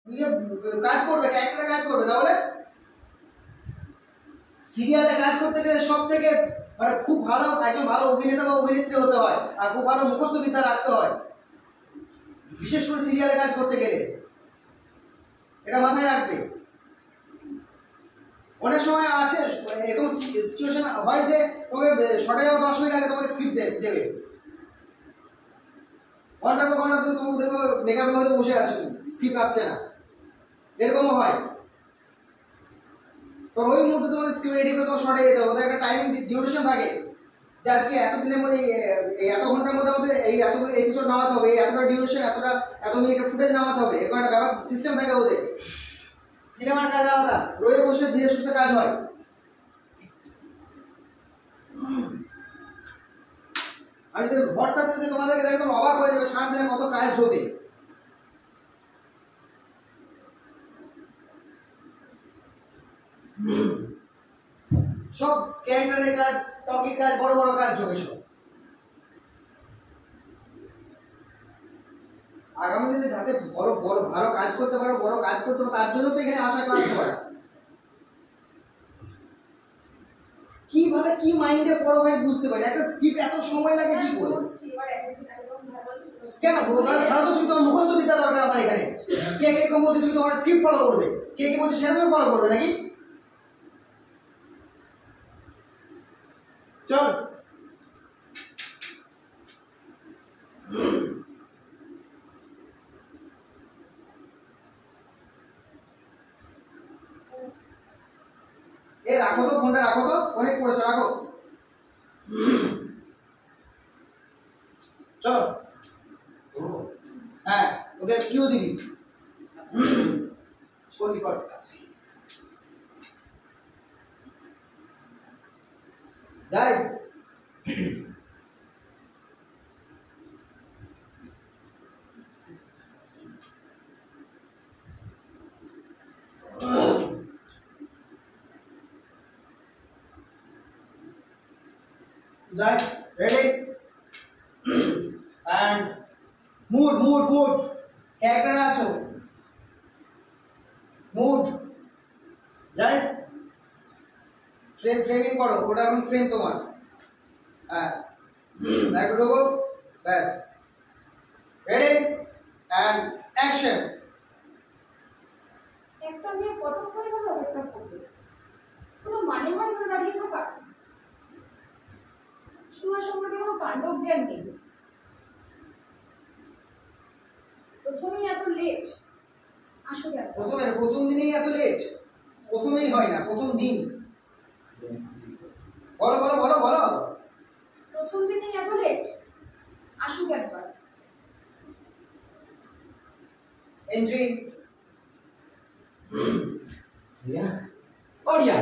তুমি কাজ করবে, ক্যারেক্টারে কাজ করবে, তাহলে সিরিয়ালে কাজ করতে গেলে সব থেকে মানে খুব ভালো একজন ভালো অভিনেতা বা অভিনেত্রী হতে হয়, আর খুব ভালো মুখস্থ বিদ্যা রাখতে হয়, বিশেষ করে সিরিয়ালে কাজ করতে গেলে। এটা মাথায় রাখবে। অনেক সময় আছে এরকম সিচুয়েশন হয় যে তোমাকে শর্টে যাওয়া 10 মিনিট আগে তোমাকে স্ক্রিপ্ট দেবে, ঘন্টার পর ঘন্টা তুমি দেখো মেকআপে হয়তো বসে আছো, স্ক্রিপ্ট আসছে না, এরকমও হয়। তো ওই মুহূর্তে তোমাকে স্ক্রিপ্ট রেডি করে তোমার শর্টে যেতে হবে, ওদের একটা টাইমিং ডিউরেশন থাকে যে আজকে এত দিনের মধ্যে এই এত ঘন্টার মধ্যে আমাদের এই এতগুলো এপিসোড নামাতে হবে, এই এতটা ডিউরেশন, এত মিনিটের ফুটেজ নামাতে হবে, এরকম একটা ব্যাপার সিস্টেম থাকে ওদের। সিনেমার কাজ আলাদা, রয়ে বসে ধীরে সুস্থে কাজ হয়। আমি তো হোয়াটসঅ্যাপে যদি তোমাদেরকে দেখতাম অবাক হয়ে যাবে, সারাদিনে কত কাজ ঢোকে। সব ক্যারেক্টারের কাজ, টকিং কাজ, বড় বড় কাজ ঢোকে সব। আগামী দিনে যাতে ভালো কাজ করতে পারো, বড় কাজ করতে পারো, তার জন্য তো এখানে আসা ক্লাস করা। কিভাবে কি মাইন্ডে বড় ভাই বুঝতে পারি, একটা স্ক্রিপ্ট এত সময় লাগে কি করে? কেন ভালো তো তোমার মুখস্থ বিদ্যা দরকার আমার এখানে। কে কে কেউ বলছে তুমি তোমার স্ক্রিপ্ট ফলো করবে, কে কে বলছে সেটা তুমি ফলো করবে নাকি? চল এ রাখো তো, ফোনটা রাখো তো, অনেক পড়েছো, রাখো। চলো হ্যাঁ, ওকে কিউ দিবি করবি কর কাছে যাই। যাই, ready and mood mood mood ক্যারেক্টারে আছো, মুড যাই, ফ্রেমিং করো, ওটা এখন ফ্রেম তোমার। হ্যাঁ একটু ঢোকো, ব্যাস, রেডি অ্যান্ড অ্যাকশন। একটা মেয়ে কতক্ষণ ধরে অপেক্ষা করবে, কোনো মানে হয় না দাঁড়িয়ে থাকা? সময় সম্পর্কে কোনো কাণ্ড জ্ঞান নেই, প্রথমেই এত লেট, আসলে প্রথম দিনেই এত লেট? প্রথমেই হয় না, প্রথম দিন। বলো বলো বলো বলো। প্রথম দিনেই এত লেট, আসুক একবার। এন্ট্রি। রিয়া, ও রিয়া,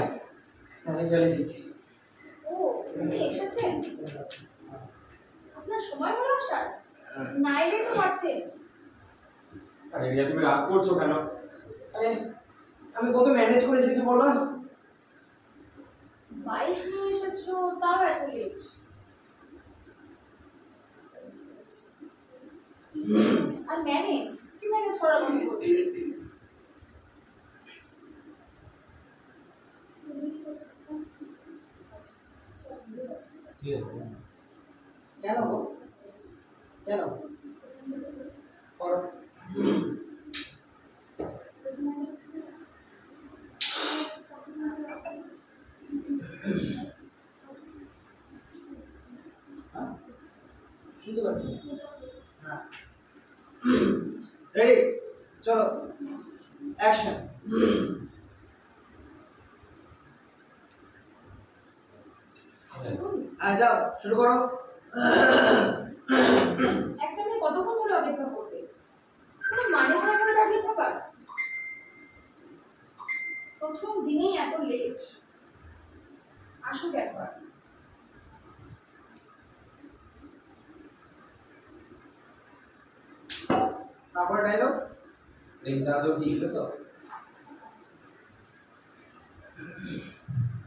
আমি চলে এসেছি। ও আপনি এসেছেন, আপনার সময় হলো আসার, না এলে তো পারতেন। আরে রিয়া, তুমি রাগ করছো কেন? আরে আমি কত ম্যানেজ করে এসেছি বলো। বাইক নিয়ে এসেছো, তাও এত লেট। আর ম্যানেজ কি ম্যানেজ করার কথা বলছি? কেন গো? কেন করো? শুনতে পাচ্ছি? হ্যাঁ রেডি, চলো অ্যাকশন। যাও শুরু করো। একটা মেয়ে কতক্ষণ ধরে অপেক্ষা করবে, কোনো মানে হয় না দাঁড়িয়ে থাকার? প্রথম দিনেই এত লেট, আসুক একবার। তারপর ডায়লগ। রিংটা তো ঠিক তো?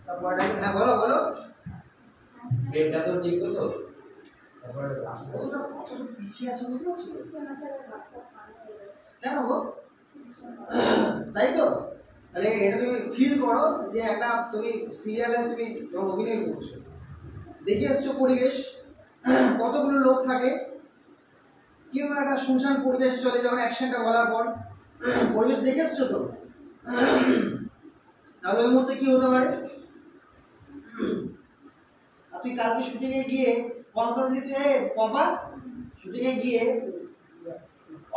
তারপর ডায়লগ, হ্যাঁ বলো বলো। রিংটা তো ঠিক তো? তারপর কতটা পিছিয়ে আছো বুঝতে পারছো? পিছিয়ে না স্যার, ভাতটা ঠান্ডা হয়ে যাচ্ছে। কেন গো? তাই তো? তাহলে এটা তুমি ফিল করো যে একটা তুমি সিরিয়ালে তুমি যখন অভিনয় করছো, দেখে এসছো পরিবেশ, কতগুলো লোক থাকে, কেউ একটা শুনশান পরিবেশ চলে যখন অ্যাকশনটা বলার পর, পরিবেশ দেখে এসছো তো, তাহলে ওই মুহূর্তে কি হতে পারে? আর তুই কালকে শুটিংয়ে গিয়ে কনসাসলি তুই পপা শুটিংয়ে গিয়ে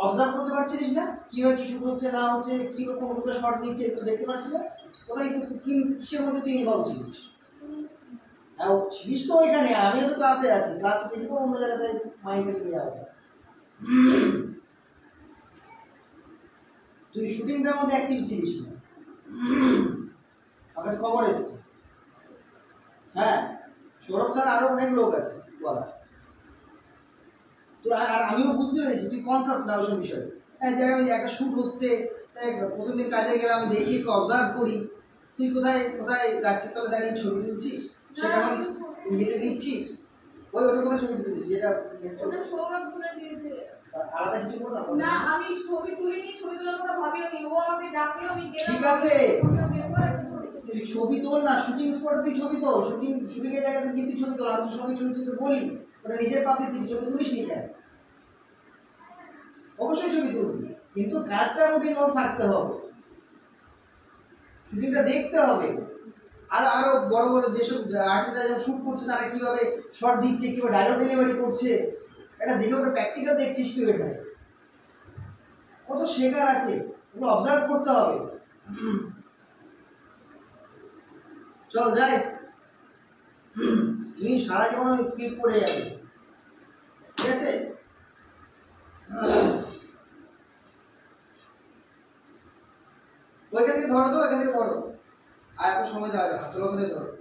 অবজার্ভ করতে পারছিলিস না কিভাবে কি শুট হচ্ছে না হচ্ছে, কিভাবে কোন কোন শট নিচ্ছে একটু দেখতে পারছিস না? কোথায় কিসের মধ্যে তুই ইনভলভ ছিলিস? হ্যাঁ ছিলিস তো ওইখানে, আমিও তো ক্লাসে আছি, ক্লাস থেকেও অন্য জায়গাতে মাইন্ডে নিয়ে যাওয়া যায়। তুই শুটিংটার মধ্যে অ্যাক্টিভ ছিলিস না, আমার কাছে খবর এসছে। হ্যাঁ সৌরভ ছাড়া আরো অনেক লোক আছে বলা, তো আর আমিও বুঝতে পেরেছি তুই কনসাস না ওইসব বিষয়ে। হ্যাঁ যে আমি একটা শ্যুট হচ্ছে, প্রথম দিন কাজে গেলে আমি দেখি একটু অবজার্ভ করি, তুই কোথায় কোথায় গাছের তলে দাঁড়িয়ে ছবি তুলছিস, সেটা আমি ইয়েতে দিচ্ছিস, ওটা কোথায় ছবি তুলছিস যেটা সৌরভ তুলে দিয়েছে। আলাদা কিছু করলাম না আমি ছবি তুলিনি, ছবি তোলার কথা ভাবিনি, ও আমাকে ডাকলে আমি গেলাম। ঠিক আছে ছবি তুই ছবি তোল না, শুটিং স্পটে তুই ছবি তোল, শুটিং এর জায়গাতে গিয়ে তুই ছবি তোল, আমি তোর সঙ্গে ছবি তুলতে বলি, ওটা নিজের পাবলিসিটি, ছবি তুলিস নি কেন? অবশ্যই ছবি তুলবি, কিন্তু কাজটার মধ্যে ইনভলভ থাকতে হবে, শুটিংটা দেখতে হবে। আর আরো বড় বড় যেসব আর্টিস্টরা যখন শুট করছে তারা কিভাবে শট দিচ্ছে, কিভাবে ডায়লগ ডেলিভারি করছে, এটা দেখে ওটা প্র্যাকটিক্যাল দেখছিস তুই, এখানে কত শেখার আছে, ওগুলো অবজার্ভ করতে হবে। চল যাই, তুমি সারা জীবন ওই স্ক্রিপ্ট পড়ে যাবে, ঠিক আছে? ওইখান থেকে ধরো তো, ওইখান থেকে ধরো, আর এত সময় দেওয়া যাবে না, চলো ওখান থেকে ধরো।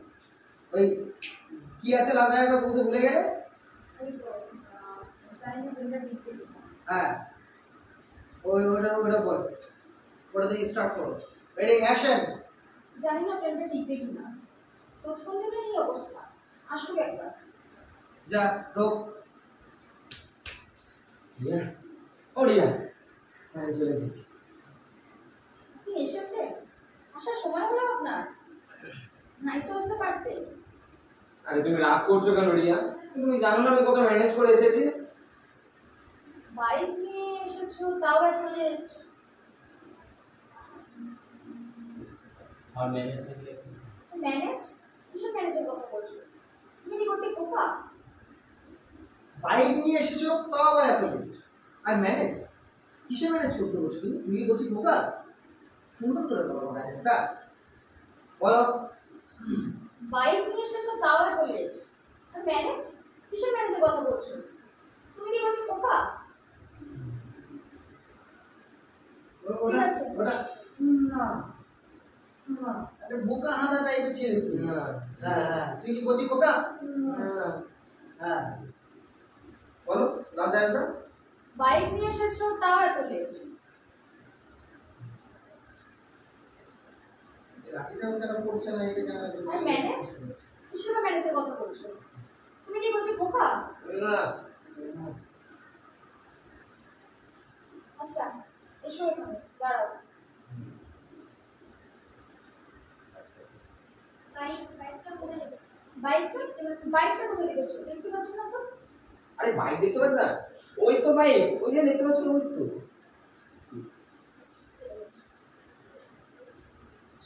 ওই কি আছে লাস্ট ডায়লগটা বলতে ভুলে গেলে? হ্যাঁ ওইটা বল, ওটা থেকে স্টার্ট করো, রেডি অ্যাকশন। জানি না প্লেনটা টিকবে কিনা, প্রথম দিনের এই অবস্থা, আসুক একবার। যা রোক। রিয়া, ও রিয়া, হ্যাঁ চলে এসেছি। আপনি এসেছে, আসার সময় হলো আপনার, নাই তো আসতে পারতে। আরে তুমি রাগ করছো কেন রিয়া? তুমি জানো না আমি কত ম্যানেজ করে এসেছি। বাইক নিয়ে এসেছো, তাও এত লেট। আর ম্যানেজ করলে ম্যানেজ? কিসের ম্যানেজের কথা বলছো? তুমি কি বলছি খোকা? বাইক নিয়ে এসেছো তাও আবার এত লেট, আর ম্যানেজ? কিসে ম্যানেজ করতে বলছো তুমি? তুমি বলছি বোকা, সুন্দর করে বলো ডায়লগটা বলো। বাইক নিয়ে এসেছো, তাও এত লেট, আর ম্যানেজ? কিসের ম্যানেজের কথা বলছো? তুমি কি বলছি খোকা? ওটা ঠিক আছে। ওটা না না, একটা বোকা হাঁদা টাইপের ছেলে তুই। হ্যাঁ হ্যাঁ তুই কি বলছি বোকা? হ্যাঁ হ্যাঁ বলো লাস্ট ডায়লগটা। বাইক নিয়ে এসেছো, তাও এত লেট। লাঠিটা কেন পড়ছে না, এটা কেন? আর ম্যানেজ? কিসের ম্যানেজের কথা বলছো? তুমি কি বলছি খোকা? না আচ্ছা এসো এখানে, দাঁড়াও। বাইকটা কোথায় রেখেছো? বাইকটা কোথায় রেখেছো? দেখতে পাচ্ছি না তো। আরে বাইক দেখতে পাচ্ছ না? ওই তো বাইক, ওই যে দেখতে পাচ্ছ ওই তো।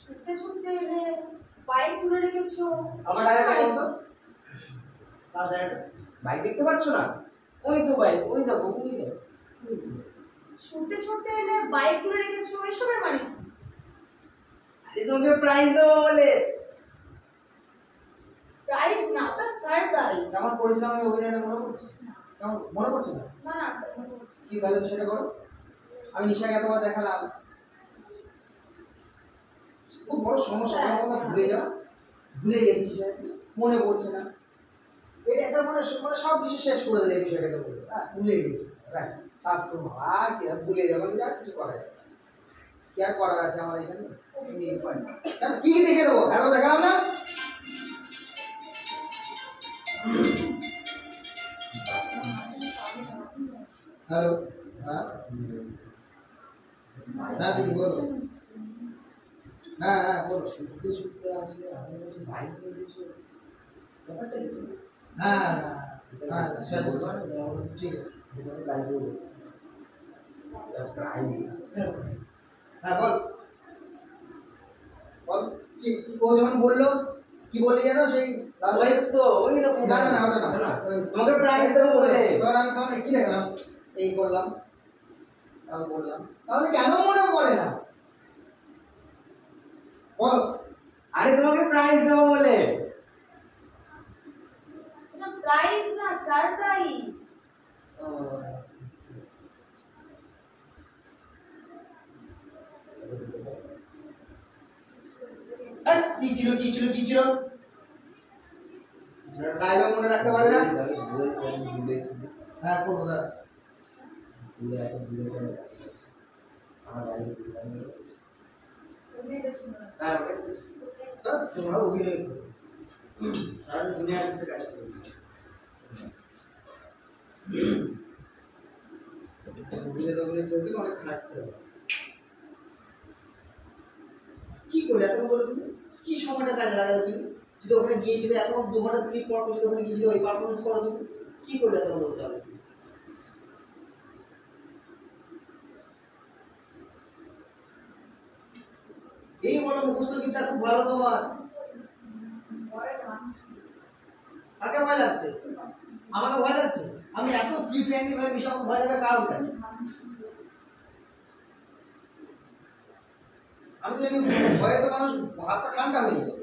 ছুটতে ছুটতে এলে, বাইক তুলে রেখেছো। আমার ডায়লগটা বলতো, লাস্ট ডায়লগটা। বাইক দেখতে পাচ্ছ না? ওই তো বাইক, ওই দেখো ওই দেখো। ছুটতে ছুটতে এলে বাইক তুলে রেখেছো, এসবের মানে কি? আরে তোমাকে প্রাইজ দেবো বলে। প্রাইজ না, ওটা সারপ্রাইজ। কেমন করেছিলাম আমি অভিনয়টা মনে পড়ছে? কেমন মনে পড়ছে না? না না স্যার, মনে পড়ছে। কি তাহলে সেটা করো। আমি নিশাকে এতবার দেখালাম, খুব বড় সমস্যা, আমার কথা ভুলে যাও, ভুলে গেছি স্যার, মনে পড়ছে না। এটা একটা মানে সব কিছু শেষ করে দিলে এই বিষয়টাকে বলে, হ্যাঁ ভুলে গেছি স্যার, ছাত্র আর কি আর ভুলে যাবো, কিন্তু আর কিছু করা যাবে না। কি আর করার আছে আমার এখানে? কি কি দেখে দেবো, এত দেখালাম না? হ্যালো, হ্যাঁ হ্যাঁ তুমি বলো। হ্যাঁ হ্যাঁ বলো। শুনতে শুনতে আসলে আমি বলছি বাইক নিয়ে এসেছো, ব্যাপারটা কি তুমি? হ্যাঁ হ্যাঁ হ্যাঁ সেটা তো ঠিক আছে। তোমাকে গাড়ি দেবো হ্যাঁ বল বল কি ও যখন বললো কি বললি জানো সেই ওই তো ওই না না না না ওটা না তোমাকে প্রাইজ দেবো বলে তখন আমি তখন কি দেখলাম এই করলাম আমি বললাম তাহলে কেন মনে পড়ে না বল আরে তোমাকে প্রাইজ দেবো বলে। এটা প্রাইজ না সারপ্রাইজ। ও আচ্ছা কি ছিল কি ছিল কি ছিল ডায়লগ মনে রাখতে পারে না হ্যাঁ করবো দাঁড়া আমার গাড়ি ওইটা ছিল না। হ্যাঁ ওটাই তো। তোমরা অভিনয় করো সারাদিন জুনিয়র আর্টিস্টে কাজ করো অভিনয় করতে অনেক খাটতে হবে কি করলে এত বলো তুমি কি সময়টা কাজে লাগালে তুমি যদি ওখানে গিয়ে যদি এত 2 ঘন্টা স্ক্রিপ্ট পড়ো যদি ওখানে গিয়ে যদি ওই পারফরমেন্স করো তুমি কি করলে এত করতে হবে এই বলো মুখস্থ বিদ্যা খুব ভালো তোমার ভয় লাগছে। কাকে ভয় লাগছে আমাকে ভয় লাগছে আমি এত ফ্রি ফ্র্যাঙ্কলি ভাবে বিষয় ভয় লাগার কারণটা কি? আমি তো জানি ভয়ে তো মানুষ হাত পা ঠান্ডা হয়ে যায়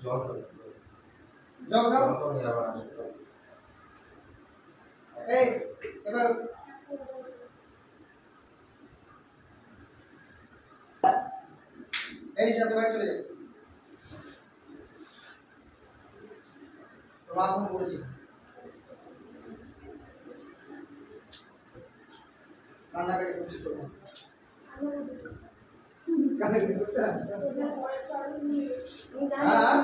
জল খাও। জল খাও জল খাও নিয়ে আবার আসো। এই এবার এই সাথে বাড়ি চলে যাবে তোমার ফোন করেছি রান্নাঘাটে করছি তো কানেক্ট করছে হ্যাঁ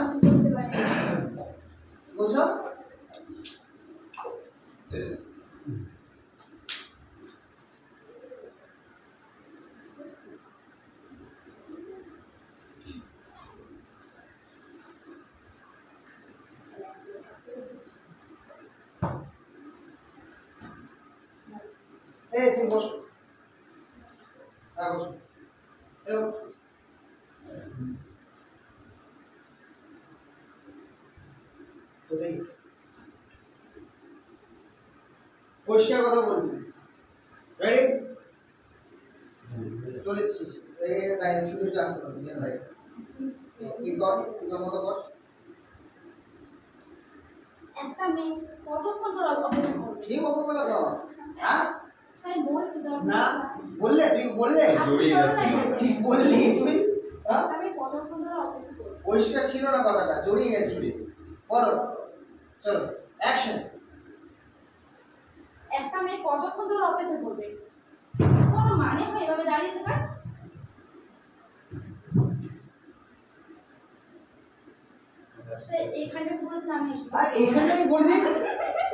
বলছো এই তুমি বসো হ্যাঁ বসো এও তো দেখ পরিষ্কার কথা বলবি রেডি চলে এসছি দাঁড়িয়ে শুধু শুধু আসতে পারবি দাঁড়িয়ে তুই কর তুই তোর মতো কর একটা মেয়ে কতক্ষণ তোর অপেক্ষা করবে? ঠিক মতো কথা কর হ্যাঁ তাই বলছি তো না বললে তুই বললে জড়িয়ে যাচ্ছে। ঠিক বললি তুই হ্যাঁ আমি কতক্ষণ ধরে অপেক্ষা করবো? পরিষ্কার ছিল না কথাটা জড়িয়ে গেছি বলো চলো অ্যাকশন একটা মেয়ে কতক্ষণ ধরে অপেক্ষা করবে? কোনো মানে হয় এভাবে দাঁড়িয়ে থাকার? এখানে পুরো নামিয়েছি। আর এইখানটাই বলে দিন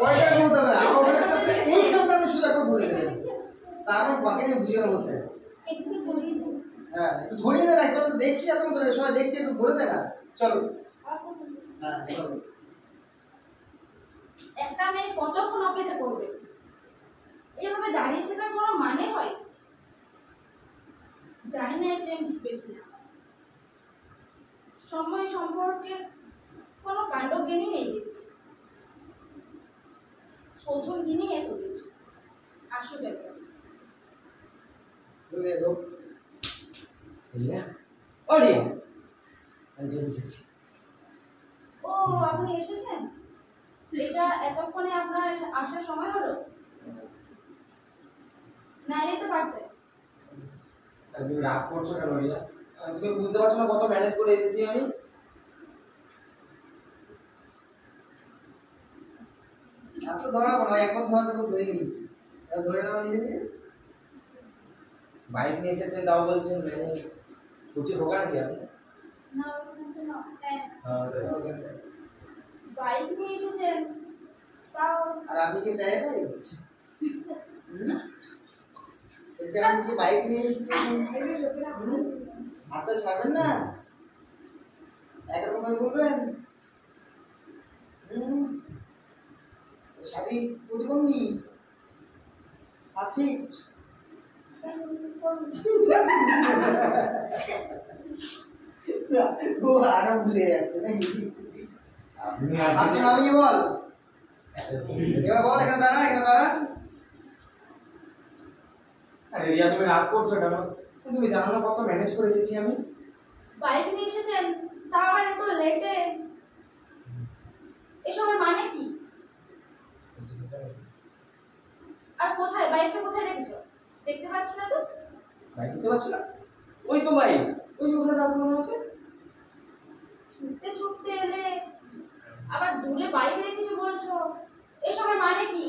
ওইটা বলতে হবে না আমার ওটা সাথে এইখানটা আমি শুধু একবার বলে দেবেন তারপর বাকি নিয়ে বুঝে নেবো স্যার একটু ধরিয়ে দিন। হ্যাঁ একটু ধরিয়ে দেন একদম তো দেখছি এত ধরে সবাই দেখছি একটু বলে দে না চলো হ্যাঁ চলো একটা মেয়ে কতক্ষণ অপেক্ষা করবে? এভাবে দাঁড়িয়ে থাকার কোনো মানে হয়? জানি না এই প্রেম টিকবে কিনা। সময় সম্পর্কে কোনো কাণ্ডজ্ঞানই নেই দেখছি। প্রথম দিনেই এত কিছু আসো ব্যাপার। তুমি এলো রিয়া ও রিয়া আমি চলে এসেছি। ও আপনি এসেছেন? এটা এতক্ষণে আপনার আসার সময় হলো? না এলে তো পারতেন। আর তুমি রাগ করছো কেন রিয়া? তুমি বুঝতে পারছো না কত ম্যানেজ করে এসেছি আমি? আর তো ধরা কোনো একবার ধরা তো ধরে নিয়েছি ধরে নেওয়া নিজে নিজে বাইক নিয়ে এসেছেন তাও বলছেন ম্যানেজ কুচি ঢোকা নাকি আপনি? না ওরকম তো না। হ্যাঁ হ্যাঁ বাইক নিয়ে এসেছেন তাও আর আপনি কি প্যারালাইজড? যে আপনি কি বাইক নিয়ে এসেছেন, হাতটা ছাড়বেন না, একরকম ভাবে বলবেন। শারীরিক প্রতিবন্ধী, হাত ফিক্সড। ও আরো ভুলে যাচ্ছে নাকি? আপনি আপনি নামিয়ে বল, এবার বল, এখানে দাঁড়া, এখানে দাঁড়া। আরে রিয়া তুমি রাগ করছো কেন? তুমি জানো না কত ম্যানেজ করে এসেছি আমি। বাইক নিয়ে এসেছেন, তাও আবার এত লেটে। এসবের মানে কি? আর কোথায় বাইকটা কোথায় রেখেছো? দেখতে পাচ্ছি না তো। বাইক দিতে পারছো না? ওই তো বাইক, ওই যে ওখানে দাঁড়ানো মনে হচ্ছে। ছুটতে ছুটতে এলে আবার দূরে বাইক রেখেছো বলছো, এসবের মানে কি?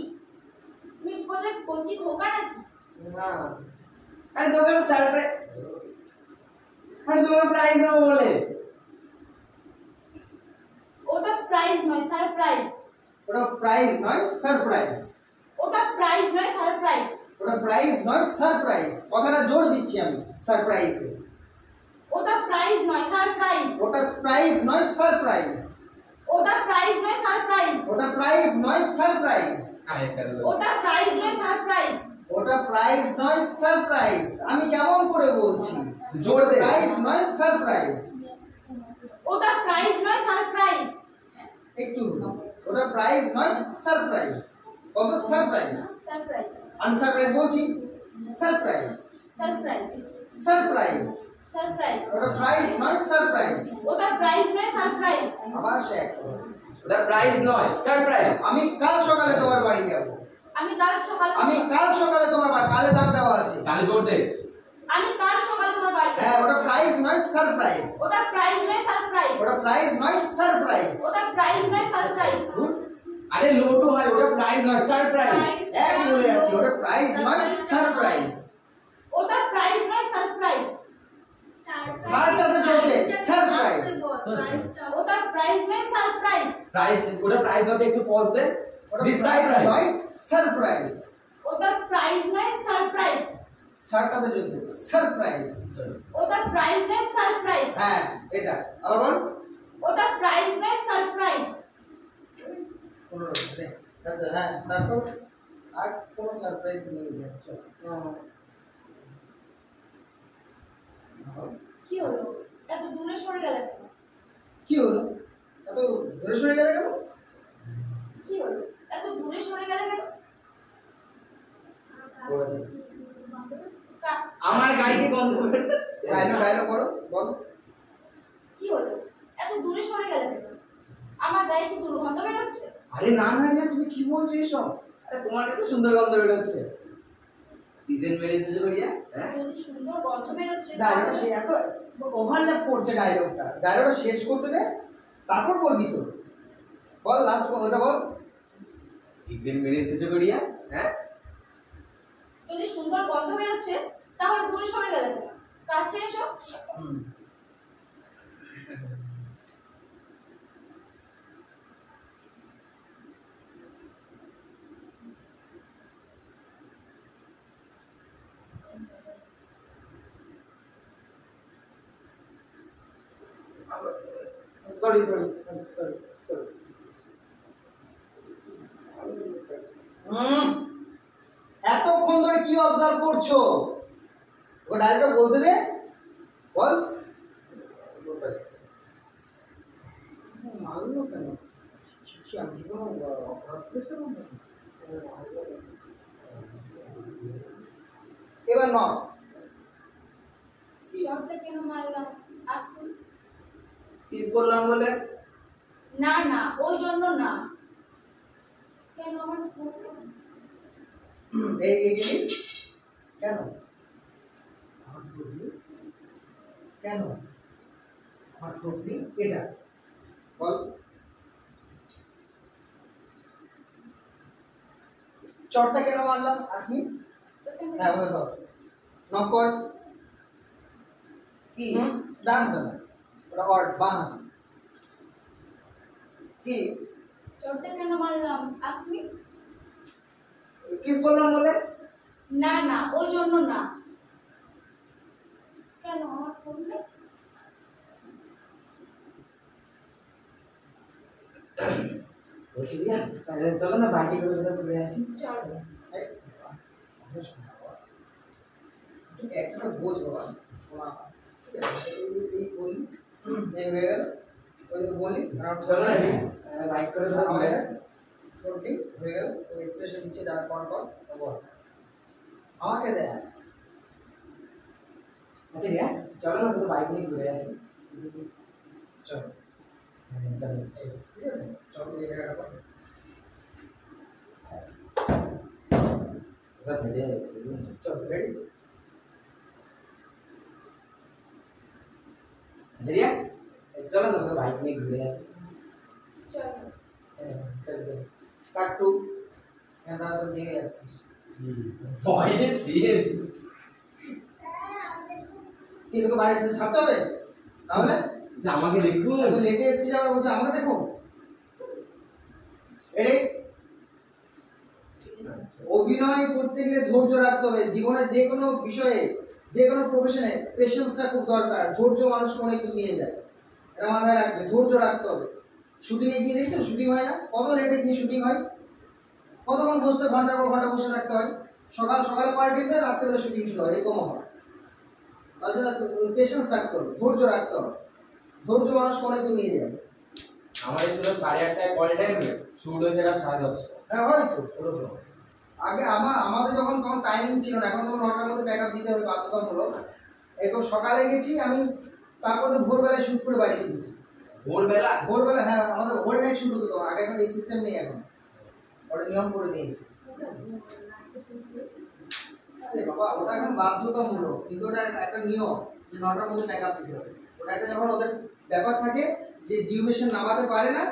তুমি কোথায় কচি খোকা নাকি? না, আরে দোকান সারপ্রাইজ, আরে দোকান প্রাইস দেবো বলে। ওটা প্রাইজ নয়, সারপ্রাইজ। ওটা প্রাইজ নয়, সারপ্রাইজ। ওটা প্রাইজ নয়, সারপ্রাইজ। ওটা প্রাইজ নয়, সারপ্রাইজ। কথাটা জোর দিচ্ছি আমি, সারপ্রাইজে। ওটা প্রাইজ নয়, সারপ্রাইজ। ওটা প্রাইজ নয়, সারপ্রাইজ। ওটা প্রাইজ নয়, সারপ্রাইজ। ওটা প্রাইজ নয়, সারপ্রাইজ। ওটা প্রাইজ নয়, সারপ্রাইজ। ওটা প্রাইজ নয়, সারপ্রাইজ। আমি কেমন করে বলছি, জোর দে। প্রাইজ নয়, সারপ্রাইজ। ওটা প্রাইজ নয়, সারপ্রাইজ। একটু, ওটা প্রাইজ নয়, সারপ্রাইজ। কত সারপ্রাইজ? সারপ্রাইজ। আমি সারপ্রাইজ বলছি, সারপ্রাইজ। সারপ্রাইজ। সারপ্রাইজ। সারপ্রাইজ। ওটা প্রাইজ নয়, সারপ্রাইজ। ওটা প্রাইজ নয়, সারপ্রাইজ। আবার সে ওটা প্রাইস নয়, সারপ্রাইজ। আমি কাল সকালে তোমার বাড়ি যাব। আমি কাল সকালে তোমার বাড়ি, কালে দাম দেওয়া আছে। তাহলে জোর দে। আমি কাল সকালে তোমার বাড়ি হ্যাঁ, ওটা প্রাইজ নয়, সারপ্রাইজ। ওটা প্রাইজ নয়, সারপ্রাইজ। ওটা প্রাইজ নয়, সারপ্রাইজ। ওটা প্রাইজ নয়, সারপ্রাইজ। আরে লোটো হয়, ওটা প্রাইস নয়, সারপ্রাইজ। একই বলে আছি, ওটা প্রাইজ নয়, সারপ্রাইজ। ওটা প্রাইজ নয়, সারপ্রাইজ। সারটাতে জোর দে, সারপ্রাইজ। ওটা প্রাইজ নয়, সারপ্রাইজ। প্রাইস, ওটা প্রাইস নয়, একটু পজ দে। ওটা This প্রাইজ surprise. নয়, সারপ্রাইজ। ওটা প্রাইজ নয়, সারপ্রাইজ। সারটাতে জোর দে, সারপ্রাইজ। ওটা প্রাইজ নয়, সারপ্রাইজ। হ্যাঁ, এটা আবার বল। ওটা প্রাইজ নয়, সারপ্রাইজ। কোনো নেই। আচ্ছা, হ্যাঁ, তারপর আর কোনো সারপ্রাইজ নেই। চল। কি হলো? এত দূরে সরে গেলে কেন? কি হলো? এত দূরে সরে গেলে কেন? কি হলো? এত দূরে সরে গেলে কেন? আমার গাইকে গন্ধ বেরোচ্ছে। ডায়লগ করো, বল। কি হলো? এত দূরে সরে গেলে কেন? আমার গায়ে কি দুর্গন্ধ বেরোচ্ছে? আরে না না রিয়া, তুমি কি বলছো এসব? আরে তোমার কাছে সুন্দর গন্ধ বেরোচ্ছে। ডিজাইন মেরে এসেছো রিয়া? হ্যাঁ, যদি সুন্দর গন্ধ বেরোচ্ছে ডায়লগটা সে এত ওভারল্যাপ করছে, ডায়লগটা শেষ করতে দে, তারপর বলবি তো। বল, লাস্ট ওটা বল। ডিজাইন মেরে এসেছো রিয়া? হ্যাঁ, যদি সুন্দর গন্ধ বেরোচ্ছে তাহলে দূরে সরে গেলে কেন? কাছে এসো। হুম। সরি। এতক্ষণ ধরে কি অবজার্ভ করছো? ও ডায়লগটা বলতে দে, বল। মারলো কেন? আমি কি কোনো অপরাধ করেছিলাম নাকি? এবার ন চরটা কেন মারলাম? আসুন। কিস বললাম বলে? না না, ওই জন্য না। কেন আমার এই জিনিস কেন আমার ঠকলি? কেন আমার ঠকলি? এটা বল। চটটা কেন মারলাম আসমি? হ্যাঁ, বলে ধর, নক কর। কি ডান হাতে না, ওটা অর বাঁ হাতে। কি চোরটা কেন মারলাম আপনি? কিস করলাম বলে? না না, ওই জন্য না। কেন আমার করলে? বলছি রিয়া, তাহলে চলো না বাইকে করে কোথাও ঘুরে আসি। চলো। তুই একটা বোঝ বাবা, শোনা। ঠিক আছে, এই বলি, এই হয়ে গেল। ওই তো বলি, আর চলো না রিয়া, বাইক করে কোথাও ঘুরে আমাকে আসি। ছোটি হয়ে গেল। ওই এক্সপ্রেশন দিচ্ছে যা কর বল। আমাকে দেয়। আচ্ছা রিয়া, চলো না কোথাও বাইক নিয়ে ঘুরে আসি। চলো, হ্যাঁ, চলো। ঠিক আছে, চলো এই জায়গাটা কর। সব রেডি হয়ে গেছে। চলো, রেডি? আচ্ছা রিয়া, চলো না কোথাও বাইক নিয়ে ঘুরে আসি। চলো। হ্যাঁ, চলো চলো। কাট টু। হ্যাঁ, তাহলে তো ভেঙে যাচ্ছিস। ভয়ে শেষ। কি তোকে বাড়ি ছেড়ে ছাড়তে হবে? তাহলে যে আমাকে দেখুন। তো লেটে এসেছিস আবার বলছে আমাকে দেখো। রেডি? অভিনয় করতে গেলে ধৈর্য রাখতে হবে। জীবনের যে কোনো বিষয়ে, যে কোনো প্রফেশনে পেশেন্সটা খুব দরকার। ধৈর্য মানুষকে অনেক দূর নিয়ে যায়। এটা মাথায় রাখবে, ধৈর্য রাখতে হবে। শুটিংয়ে গিয়ে দেখছো শুটিং হয় না? কত লেটে গিয়ে শুটিং হয়? কতক্ষণ বসতে, ঘন্টার পর ঘন্টা বসে থাকতে হয়। সকালে পার্টি হতে রাত্রেবেলা শুটিং শুরু হয়, এরকমও হয়। তার জন্য পেশেন্স রাখতে হবে, ধৈর্য রাখতে হবে। ধৈর্য মানুষকে অনেক দূর নিয়ে যায়। আমার ছিল 8:30টায় কল টাইম, শুট হয়েছে রাত 10:30। হ্যাঁ, হয়তো আগে আমাদের যখন তখন টাইমিং ছিল না, এখন তখন 9টার মধ্যে ব্যাকআপ দিতে হবে বাধ্যতামূলক। এরকম সকালে গেছি আমি, তারপরে ভোরবেলায় শুট করে বাড়ি ফিরেছি। ভোরবেলা, হ্যাঁ, আমাদের ওভার নাইট শুট হতো তখন। আগে এখন এই সিস্টেম নেই, এখন ওটা নিয়ম করে দিয়েছে। আরে বাবা, ওটা এখন বাধ্যতামূলক, কিন্তু ওটা একটা নিয়ম যে 9টার মধ্যে ব্যাকআপ দিতে হবে। ওটা একটা যখন ওদের ব্যাপার থাকে যে ডিউরেশন নামাতে পারে না,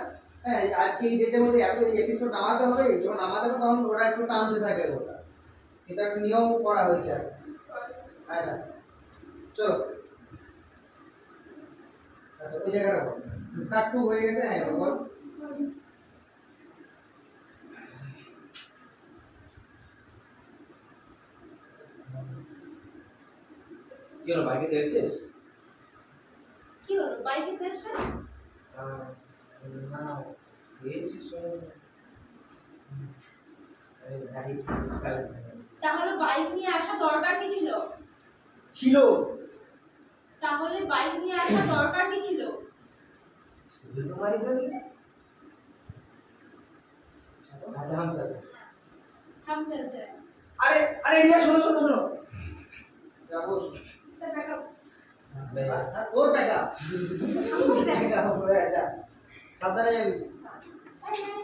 হ্যাঁ, আজকে এই ডেটের মধ্যে এত এপিসোড নামাতে হবে, যখন নামাতে হবে তখন ওরা একটু টানতে থাকে ওটা। এটা একটা নিয়ম করা হয়েছে আর কি। আচ্ছা, চলো। আচ্ছা, ওই জায়গাটা বল। কাট টু হয়ে গেছে, হ্যাঁ বল। কি হলো, বাইকে তেল শেষ? কি হলো, বাইকে তেল শেষ? না, তেল শেষ হয়ে গেছে। আরে গাড়ি চালাতে হবে। তাহলে বাইক নিয়ে আসা দরকার কি ছিল? ছিল। তাহলে বাইক নিয়ে আসা দরকার কি ছিল? শুধু তোমারই জন্য। আচ্ছা, হাম চল। हम चलते हैं। আরে আরে রিয়া, শোনো শোনো শোনো। যাবো। Sir backup. আর তোর টাকা। টাকা হবে, যা। সাবধানে যাবি। Bye bye.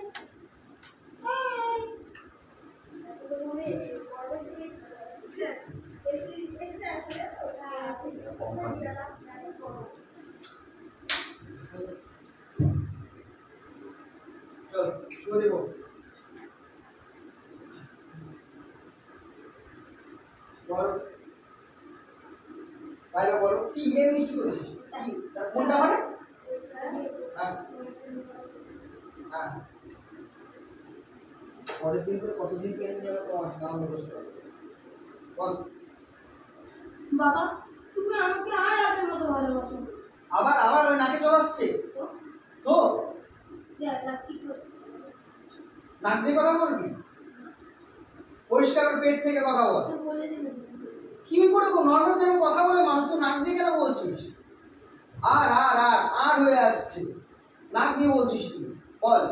চল, শুভ দেব। বল, বাইরে বলো কি এমনি কি করছিস? কি তার ফোনটা মানে? হ্যাঁ হ্যাঁ, পরের দিন করে কতদিন পেরিয়ে যাবে তোমার গান মুখস্থ? বল। বাবা, তুমি আমাকে আর আগের মতো ভালোবাসো? আবার আবার ওই নাকে চলে আসছে তো। নাক দিয়ে কথা বলবি, পরিষ্কার করে পেট থেকে কথা বল। কি করে নর্মাল যেমন কথা বলে মানুষ, তো নাক দিয়ে কেন বলছিস? আর আর আর আর হয়ে যাচ্ছে, নাক দিয়ে বলছিস তুই, বল।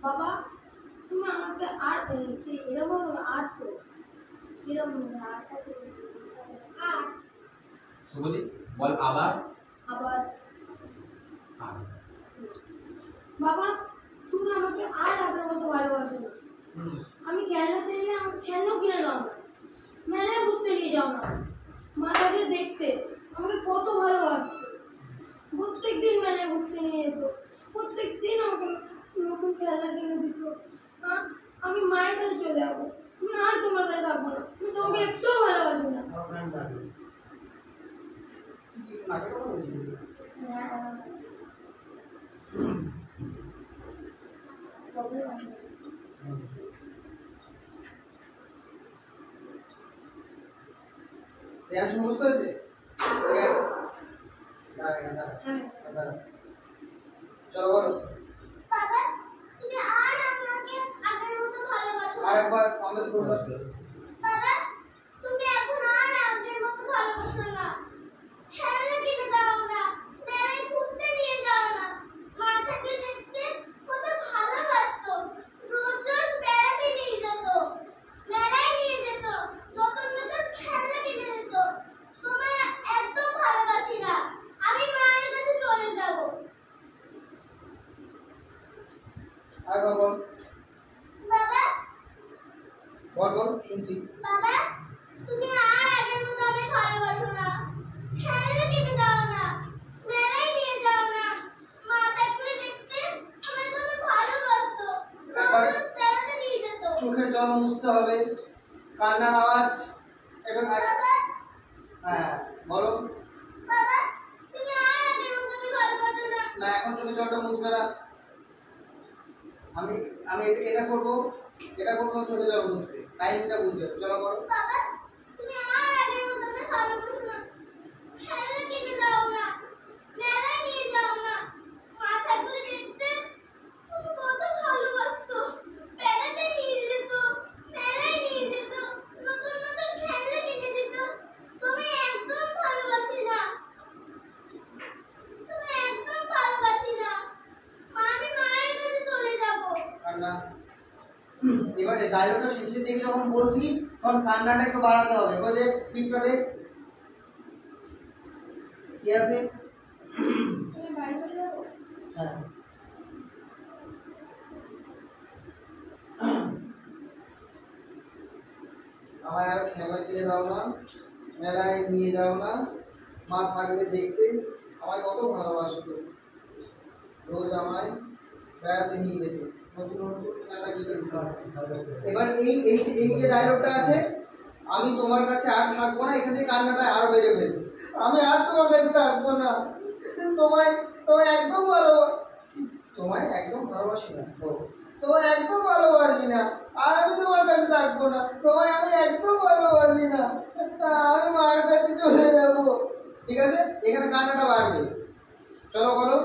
বাবা, তুমি আমাকে আর এরকম আর তো এরকম আর শুভদীপ বল আবার। আবার বাবা, তুমি আমাকে আর আগের মতো ভালোবাসো না। আমি খেলনা চাইলে আমাকে খেলনাও কিনে দাও না, মেলায় ঘুরতে নিয়ে যাও না, মাটাকে দেখতে আমাকে কত ভালোবাসতো। প্রত্যেকদিন মেলায় ঘুরতে নিয়ে যেত, প্রত্যেকদিন আমাকে নতুন খেলনা কিনে দিত। আমি মায়ের কাছে চলে যাবো, আমি আর তোমার কাছে থাকবো না, আমি তোমাকে একটুও ভালোবাসি না। নাকে কথা বলছিস? কখনো আসে না। রিয়ান বুঝতে হয়েছে? চলো বলো বাবা তুমি আর আমাকে আগের মতো ভালোবাসো না। আরেকবার কমেন্ট করো। বাবা তুমি এখন আর আগের মতো ভালোবাসো না। খেলনা কিনে দাও না, মেলায় ঘুরতে নিয়ে যাও না। মা থাকলে দেখতে কত ভালোবাসতো, রোজ রোজ বেড়াতে নিয়ে যেত, মেলায় নিয়ে যেত, নতুন নতুন খেলনা কিনে দিত। তোমায় একদম ভালোবাসি না, আমি মায়ের কাছে চলে যাব। আরেকবার বল বাবা বল বল শুনছি। বাবা তুমি আর আগের মতো আমায় ভালোবাসো না। খেলনা কিনে দাও না, মেলায় নিয়ে যাও না। মা থাকলে দেখতে আমায় কত ভালোবাসতো, রোজ রোজ বেড়াতে নিয়ে যেত। চোখের জল মুছতে হবে, কান্নার আওয়াজ একটু বাবা হ্যাঁ বলো। বাবা তুমি আর আগের মতো আমায় ভালোবাসো না। না এখন চোখের জলটা মুছবে না। আমি আমি এটা করবো, এটা করবো, চোখের জল মুছবে, টাইমটা বুঝবে। চলো করো। বাবা তুমি আর আগের মতো আমায় ভালোবাসো না। খেলনা কিনে দাও না, মেলায় নিয়ে যাও না। মা থাকলে দেখতে আমায় কত ভালোবাসতো, বেড়াতে নিয়ে যেত, মেলায় নিয়ে যেত, নতুন নতুন খেলনা কিনে দিত। তুমি একদম ভালোবাসি না, তুমি একদম ভালোবাসি না। আমি মায়ের কাছে চলে যাব। কান্না এবারে ডায়লগটা শেষের দিকে যখন বলছি তখন কান্নাটা একটু বাড়াতে হবে। ওই যে স্ক্রিপ্টটা দেখ কি আছে। তুমি বাড়ি চলে যাবো। হ্যাঁ আমায় আর খেলা কিনে দাও না, মেলায় নিয়ে যাও না। মা থাকলে দেখতে আমায় কত ভালোবাসতো, রোজ আমায় বেড়াতে নিয়ে যেত, নতুন নতুন খেলা কিনে দিত। এবার এই যে ডায়লগটা আছে, আমি তোমার কাছে আর থাকবো না, এখানে কান্নাটা আরো বেড়ে ফেলবে। আমি আর তোমার কাছে থাকবো না, তোমায় তোমায় একদম তোমায় একদম ভালোবাসি না তো, তোমায় একদম ভালোবাসি না, আর আমি তোমার কাছে থাকবো না, তোমায় আমি একদম ভালোবাসি না, আমি মার কাছে চলে যাবো। ঠিক আছে, এখানে কান্নাটা বাড়বে। চলো বলো।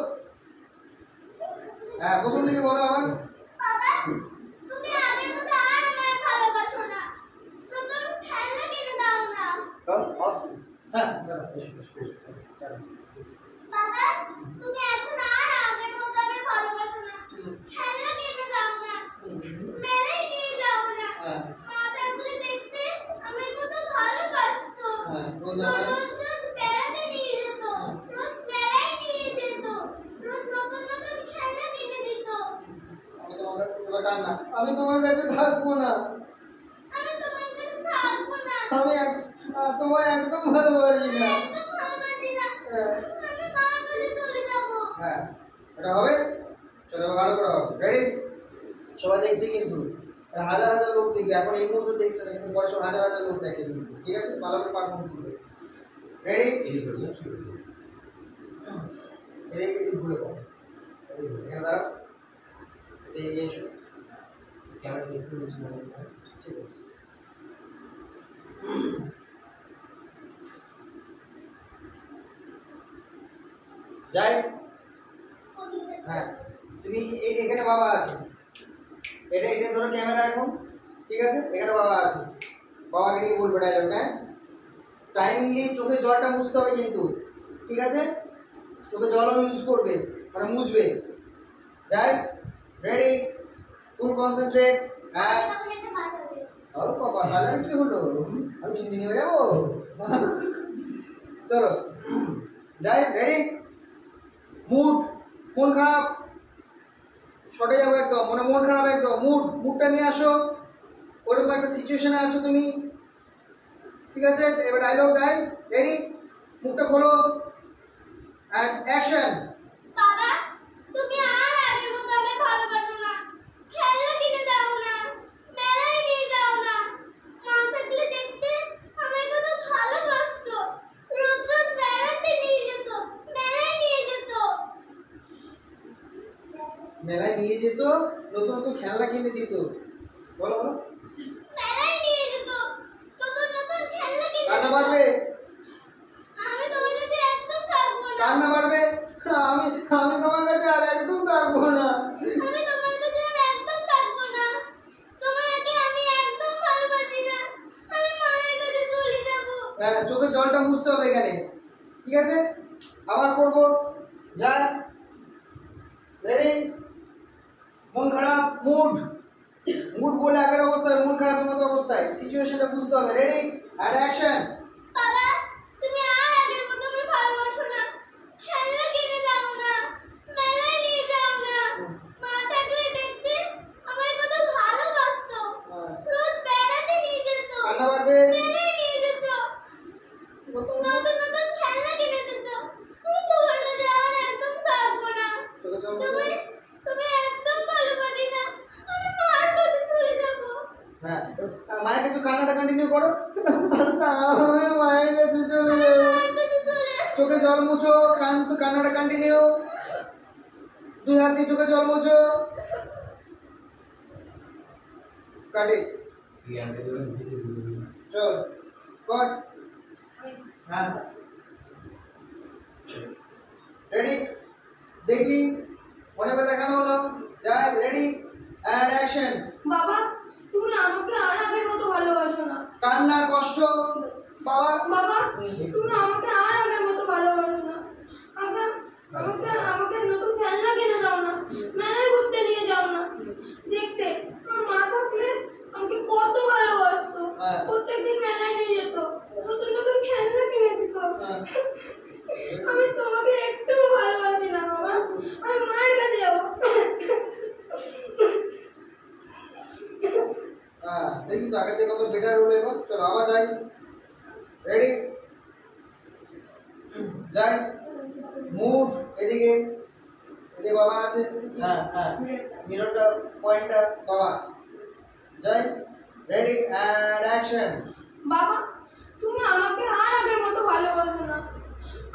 হ্যাঁ প্রথম থেকে বলো আবার। বাবা তুমি আগের মতো আর আমায় ভালোবাসো না, নতুন খেলনা কিনে দাও না। হ্যাঁ দাঁড়া, এসো, এসো, এসো, দাঁড়া। বাবা তুমি এখন আর আগের মতো আমায় ভালোবাসো না। খেলনা কিনে দাও না, মেলায় নিয়ে যাও না। হ্যাঁ মা থাকলে দেখতে আমায় কত ভালোবাসতো, হ্যাঁ রোজ রোজ আমায় রোজ বেড়াতে নিয়ে যেত, রোজ মেলায় নিয়ে যেত, রোজ নতুন নতুন খেলনা কিনে দিত। আমি তোমার কাছে এবার কান্না, আমি তোমার কাছে থাকবো না, আমি তোমার কাছে থাকবো না, আমি তোমায় একদম ভালোবাসি না। একদম ভালোবাসি না। হ্যাঁ আমি মার কাছে চলে যাবো। হ্যাঁ এটা হবে। চলো এবার ভালো করে হবে। রেডি? সবাই দেখছে কিন্তু, হাজার হাজার লোক দেখবে। এখন এই মুহূর্তে দেখছে না, কিন্তু পরে সব হাজার হাজার লোক দেখে কিন্তু। ঠিক আছে, ভালো করে পারফর্ম করবে। রেডি? এদিকে ঘুরে পাবো, এখানে দাঁড়াও, এগিয়ে এসো। ঠিক আছে। যাই। হ্যাঁ তুমি এখানে বাবা আছে, এটা এটা ধরো ক্যামেরা এখন। ঠিক আছে, এখানে বাবা আছে, বাবাকে নিয়ে বলবে ডায়লগটা। হ্যাঁ টাইমিংলি চোখে জলটা মুছতে হবে কিন্তু। ঠিক আছে, চোখে জলও ইউজ করবে, মানে মুছবে। যাই, রেডি, ফুল কনসেন্ট্রেট। হ্যাঁ আমাকে একটা ভাত হবে। ও বাবা, তাহলে কি হলো, আমি চিন্তা নিয়ে যাবো। চলো যাই, রেডি, মুড, মন খারাপ, শর্টে যাবো একদম, মানে মন খারাপ একদম, মুডটা নিয়ে আসো। ওরকম একটা সিচুয়েশনে আছো তুমি। ঠিক আছে, এবার ডায়লগ দেয়। রেডি, মুখটা খোলো, অ্যান্ড অ্যাকশন। বাবা তুমি আর আগের মতো আমায় ভালোবাসো না। খেলনা কিনে দাও না, মেলায় নিয়ে যাও না। মা থাকলে দেখতে আমায় কত ভালোবাসতো, রোজ রোজ বেড়াতে নিয়ে যেত, মেলায় নিয়ে যেত। মেলায় নিয়ে যেত, নতুন নতুন খেলনা কিনে দিত। বলো বলো। মেলায় নিয়ে যেত, নতুন নতুন খেলনা কিনে কান্না দিত। পারবে? আমি তোমার কাছে একদম থাকবো না। কান্না পারবে? আমি আমি তোমার কাছে আর একদম থাকবো না। আমি তোমার কাছে আর একদম থাকবো না। তোমাকে আমি একদম ভালোবাসি না। আমি মায়ের কাছে চলে যাব। হ্যাঁ, চোখে জলটা মুছতে হবে এখানে, ঠিক আছে? আবার করবো। যাই। রেডি? মন খারাপ, মুড মুড বলে আগের অবস্থায়, মন খারাপের মতো অবস্থায়, সিচুয়েশনটা বুঝতে হবে। Ready and action. বাবা, তুমি আর আগের মতো আমায় ভালোবাসো না। খেলনা কিনে দাও না। মেলায় নিয়ে যাও না। মা থাকলে দেখতে আমায় কত ভালোবাসতো। রোজ বেড়াতে নিয়ে যেত। কান্না পারবে? মেলায় নিয়ে যেত। নতুন নতুন খেলনা কিনে দিত। আমি তোমার কাছে আর একদম থাকবো না। চোখে জল মুছো। তুমি তুমি একদম ভালোবাসি না। আমি মার কাছে চলে যাব। হ্যাঁ, মায়ের কাছে কান্নাটা কন্টিনিউ করো। আমি মায়ের কাছে চলে যাবো। মার কাছে চলে চোখে জল মুছো, কান্নাটা কন্টিনিউ। দুই হাত দিয়ে চোখে জল মুছো। কাটি। চল কর। হ্যাঁ, রেডি? দেখি মনে করে দেখানো হলো। যাই। Ready and action. বাবা, তুমি আমাকে আর আগের মতো ভালোবাসো না। কান্না, কষ্ট, বাবা। বাবা, তুমি আমাকে আর আগের মতো ভালোবাসো না। আগে আমাকে আমাকে নতুন খেলনা কিনে দাও না। মেলায় ঘুরতে নিয়ে যাও না। দেখতে আমার মা থাকলে আমাকে কত ভালোবাসতো। হ্যাঁ। প্রত্যেকদিন মেলায় নিয়ে যেত, নতুন নতুন খেলনা কিনে দিত। হ্যাঁ। আমি তোমাকে একটু ভালোবাসি না বাবা। আমি মায়ের কাছে যাবো। হ্যাঁ, দেখি তো আগের থেকে কত বেটার হলো এবার। চলো আবার যাই। রেডি? যাই। মুড এদিকে, এদিকে বাবা আছে। হ্যাঁ হ্যাঁ, মিররটা, পয়েন্টটা বাবা। যাই। Ready and action. বাবা, তুমি আমাকে আর আগের মতো ভালোবাসো না।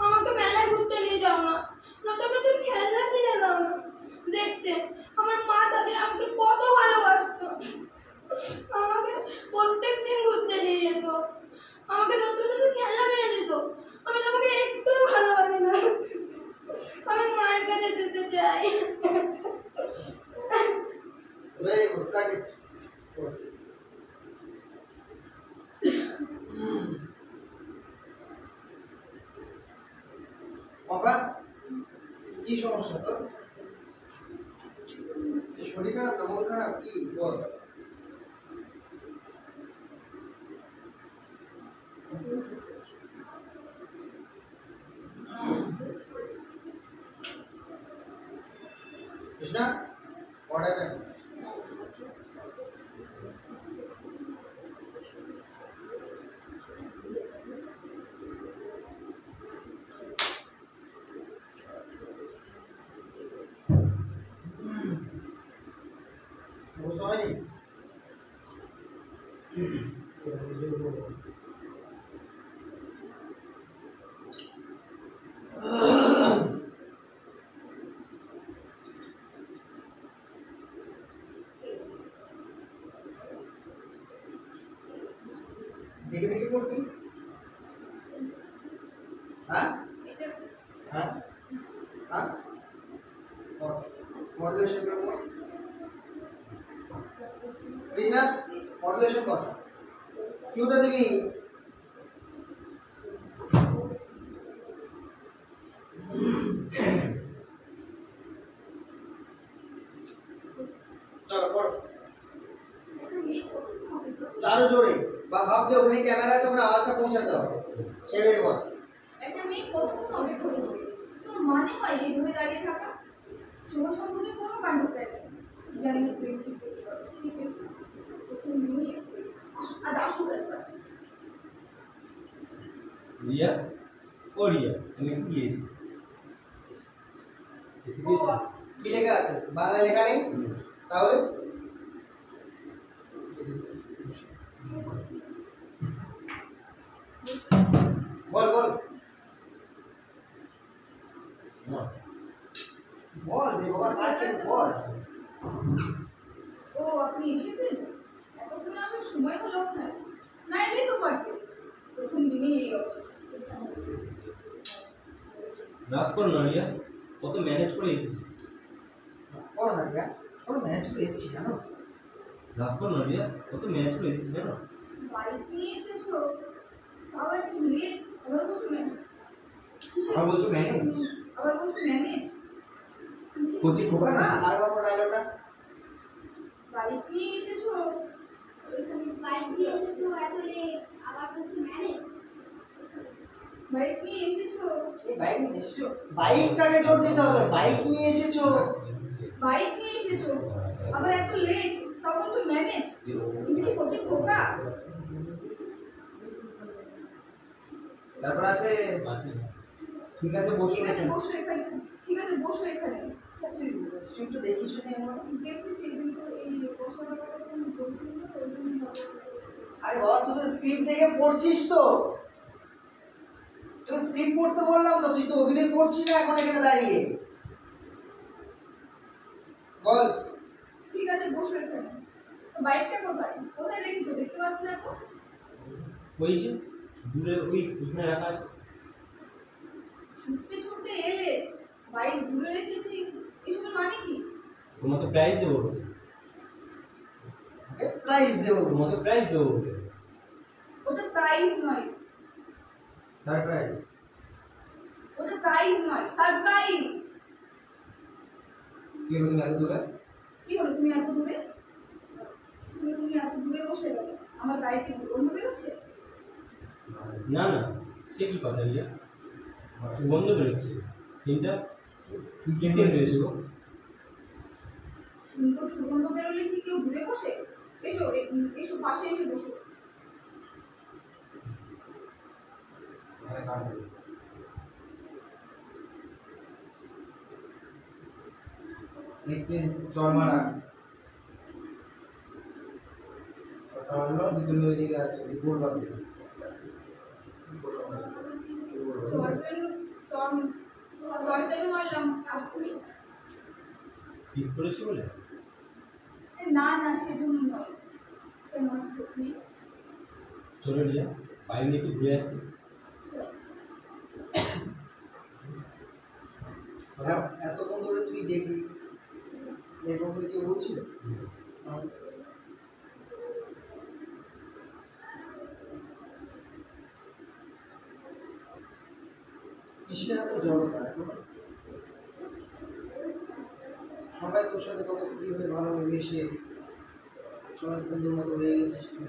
আমাকে মেলায় ঘুরতে নিয়ে যাও না। নতুন নতুন খেলনা কিনে দাও না। দেখতে আমার মা থাকলে আমাকে কত ভালোবাসতো। আমাকে প্রত্যেকদিন ঘুরতে নিয়ে যেত। আমাকে নতুন নতুন খেলনা কিনে দিত। আমি তোমাকে একটু ভালোবাসি না। আমি মায়ের কাছে যেতে চাই। ভেরি গুড, কাট ইট। বাবা, কি সমস্যা তোর? শরীর খারাপ না মন খারাপ, কি বল? Krishna, what happened? বুঝতে হয়নি? দেখে দেখে পড়বি? হ্যাঁ হ্যাঁ হ্যাঁ, মডুলেশন করবো। রিনা, মডুলেশন কর। কিউটা দিবি। চলো পড়ো। আরো জোরে, বা ভাব যে ওখানে ক্যামেরা আছে, ওখানে আওয়াজটা পৌঁছাতে হবে, সেভাবে বল। একটা মেয়ে কতক্ষণ অপেক্ষা করবে? তোমার মানে হয় এইভাবে দাঁড়িয়ে থাকা? তোমার সম্পর্কে কোনো কাণ্ড পেয়ে জানি না তুমি কি করতে পারো। ঠিক আছে, প্রথম মেয়ে আজ আসুক একবার। রিয়া, ও রিয়া, আমি এসে গিয়েছি। ও কি লেখা আছে? বাংলা লেখা নেই তাহলে? বল বল বল রে বাবা, কাকে বল। দিনেই এই অবস্থা। রাগ করো না রিয়া, কত ম্যানেজ করে এসেছি। করো না রিয়া, ওরা ম্যানেজ করে এসেছি জানো। রাগ করো না রিয়া, কত ম্যানেজ করে এসেছি জানো। বাইক নিয়ে এসেছো, আবার একটু লেট, আবার বলছো ম্যানেজ। আবার বলছো ম্যানেজ? আবার বলছো ম্যানেজ। কচি খোকা না? আর বাবা ডায়লগটা বাইক নিয়ে এসেছো, এখানে বাইক নিয়ে এসেছো এত লেট, আবার বলছো ম্যানেজ। বাইক নিয়ে এসেছো, এই বাইক নিয়ে এসেছো, বাইকটাকে জোর দিতে হবে, বাইক নিয়ে এসেছো। বাইক নিয়ে এসেছো, আবার এত লেট, তা বলছো ম্যানেজ। তুমি কি কচি খোকা? তারপর আছে আছে ঠিক আছে বসো ঠিক আছে এখানে। বসো এখানে, ঠিক আছে বসো এখানে। স্ক্রিপ্টটা দেখিস নি আমরা। দেখেছি কিন্তু এই বসার ব্যাপারটা তুমি বলছো না, ওই জন্য ভাবলাম। আরে বাবা তুই তো স্ক্রিপ্ট দেখে পড়ছিস তো, তুই স্ক্রিপ্ট পড়তে বললাম তো, তুই তো অভিনয় করছিস না এখন এখানে দাঁড়িয়ে। বল। ঠিক আছে বসো এখানে। তো বাইকটা কোথায়, কোথায় রেখেছো দেখতে পাচ্ছি না তো। ওই যে দূরে ওইখানে রাখা আছে। ছুটতে ছুটতে এলে, বাইক দূরে রেখেছি, এসবের মানে কি? তোমাকে প্রাইজ দেবো, প্রাইজ দেবো। তোমাকে প্রাইজ দেবো। ওটা প্রাইজ নয়, সারপ্রাইজ। ওটা প্রাইজ নয়, সারপ্রাইজ। কি হলো তুমি এত দূরে? কি হলো তুমি এত দূরে, তুমি এত দূরে বসে গেলে, আমার গাড়িতে গন্ধ বেরোচ্ছে। না না, সে কি কথা রিয়া, সুগন্ধ বেরোচ্ছে। সিনটা কি সিন বেরোছে গো? সুন্দর সুগন্ধ বেরোলে কি কেউ দূরে বসে? এসো এসো পাশে এসে বসো। নেক্সট দিন চর মারা। কথা হলো দুজন ওইদিকে আছে, রিপোর্ট বাকি। চরটাকে মারলাম আপনি। কিস করেছি বলে? না না সেজন্য নয়, তোমার নেই। চলো রিয়া, বাইক নিয়ে একটু ঘুরে আসি। এতক্ষণ ধরে তুই দেখি এরকম করে কেউ বলছিল? কিসের এত জড়তা এখন? সবাই তোর সাথে কত ফ্রি হয়ে ভালোভাবে মিশে সবাই বন্ধুর মতো হয়ে গেছিস তুই।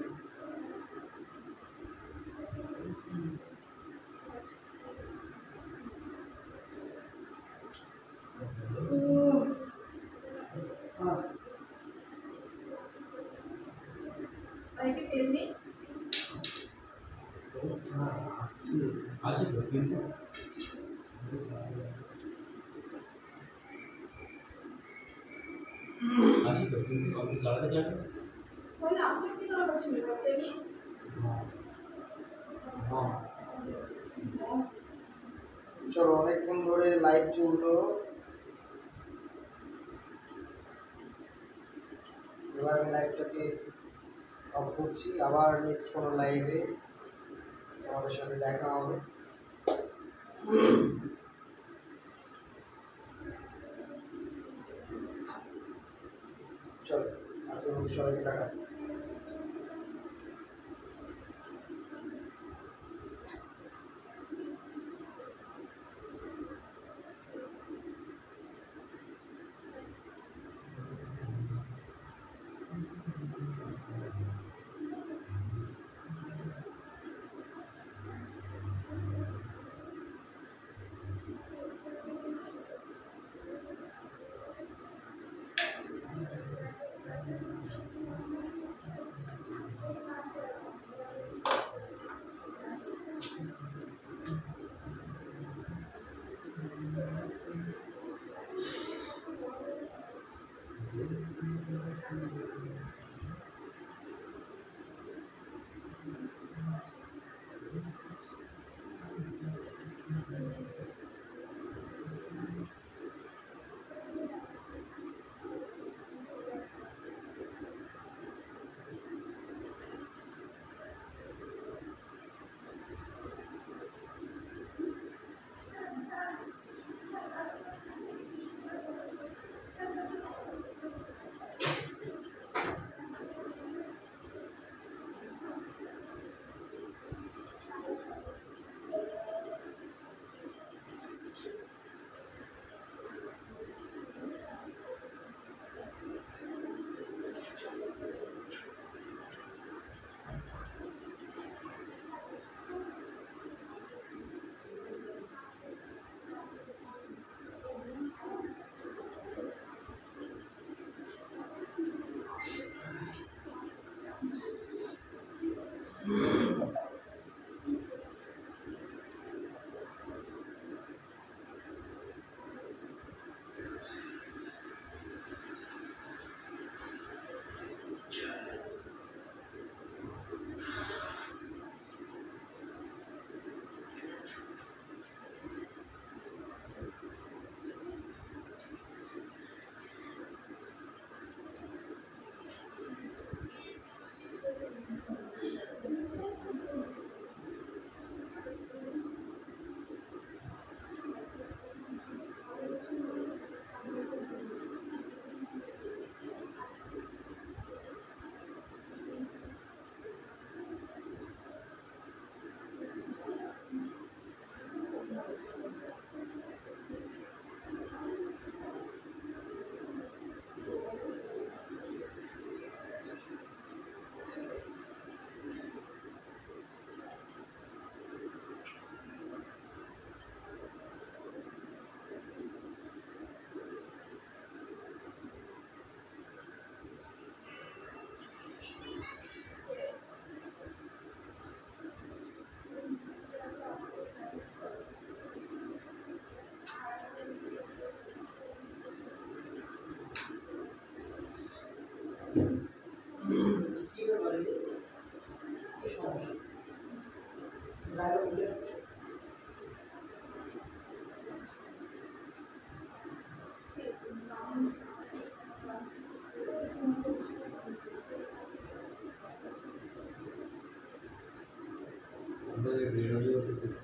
বাইকে তেল নেই। আছে তো কিন্তু আছে তো কিন্তু আপনি চালাতে জানেন। তাহলে আসার কি দরকার ছিল বাইকটা নিয়ে? চলো অনেকক্ষণ ধরে লাইভ চললো, এবার আমি লাইভটাকে অফ করছি। আবার নেক্সট কোনো লাইভে আমাদের সাথে দেখা হবে। চলো আজকের মতো সবাইকে টাটা।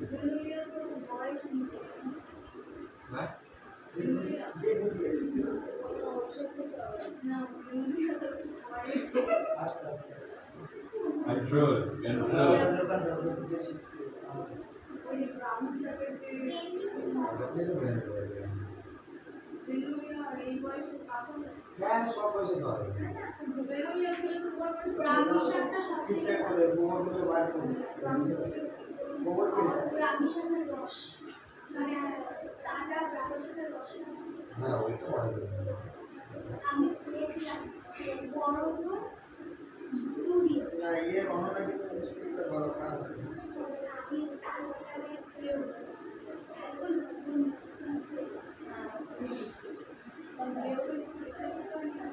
বেলুলিয়া তো বয়স নিতে হ্যাঁ বেলুলিয়া না বেলুলিয়া তো বয়স কন্ট্রোল ওই ব্রাউন শার্টের যে বেলুলিয়া এই বয়সে কাপড় হ্যাঁ সব বয়সে তো হয় বেলুলিয়া খুলে তো বড় বয়স ব্রাউন শার্টটা সব থেকে ঠিকঠাক করে গোবর করে বার করে গোবর করে ব্রাউন শার্টের রস মানে তাজা ব্রাউন শার্টের রস হ্যাঁ ওইটা হয় আমি খেয়েছিলাম বড় তো দুধ না ইয়ে অন্যটা কিন্তু মুশকিল ভালো খারাপ হয় আমি তার মধ্যে খেয়ে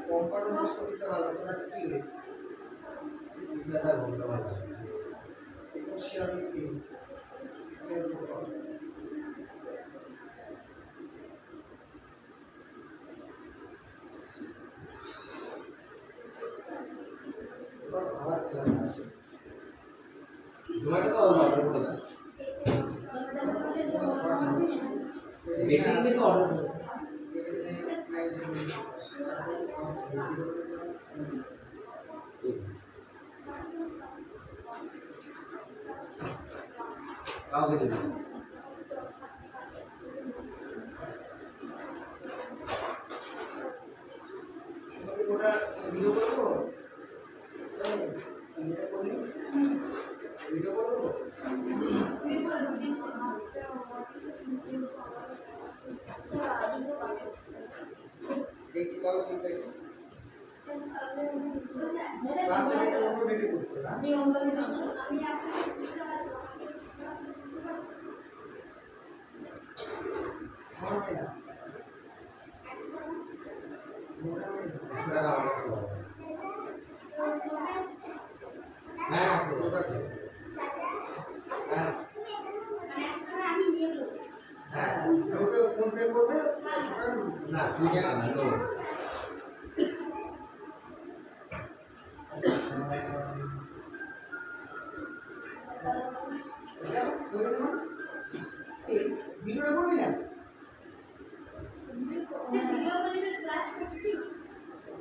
কোম্পানি মুশকিলটা ভালো তোরা কি হয়েছে বিষয়টা বলতে পারছি এটা শেয়ার কি খাবার খেলাম জোম্যাটো তো অর্ডার করে না বেটিং থেকে অর্ডার করে কাউকে দেবে ওটা ভিডিও করবো ভিডিও করলি ভিডিও করবো দেখছি কবে ফোন দেখছি ক্লাসে অটোমেটিক করতে না আমি অঙ্গনে আমি আপনাকে মনে হয় না হ্যাঁ আছে ঠিক আছে হ্যাঁ আমি নিয়ে যাবো হ্যাঁ ওকে ফোন পে করবে না তুই জানা না নো ভিডিওটা করবি না ভিডিও করে ক্লাস করছি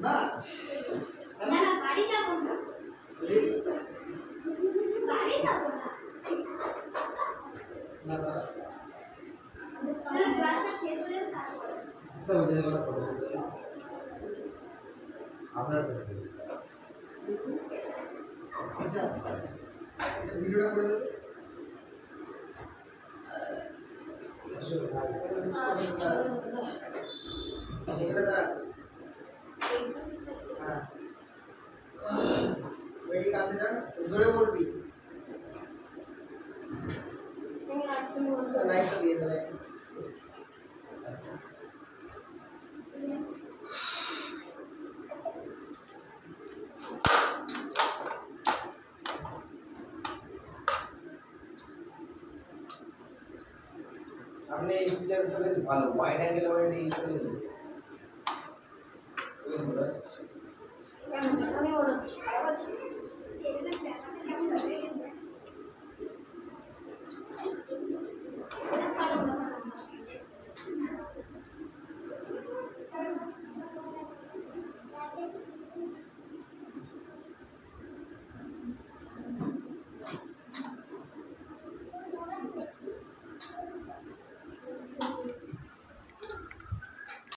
না না না বাড়ি যাবো না বাড়ি যাবো না না দাদা ক্লাসটা শেষ হলে তারপরে তো ওই জায়গাটা ফটো করতে আপনার আচ্ছা এটা ভিডিওটা করে দেবে এটা দাঁড়া হ্যাঁ ওইটি কাছে যা জোরে বলবি লাইটটা দিয়ে দে লাইট আপনি এই ফিচার্সটা বেশ ভালো ওয়াইড অ্যাঙ্গেল ওয়াইড ইউজ করে আমি মনে হচ্ছে খারাপ আছে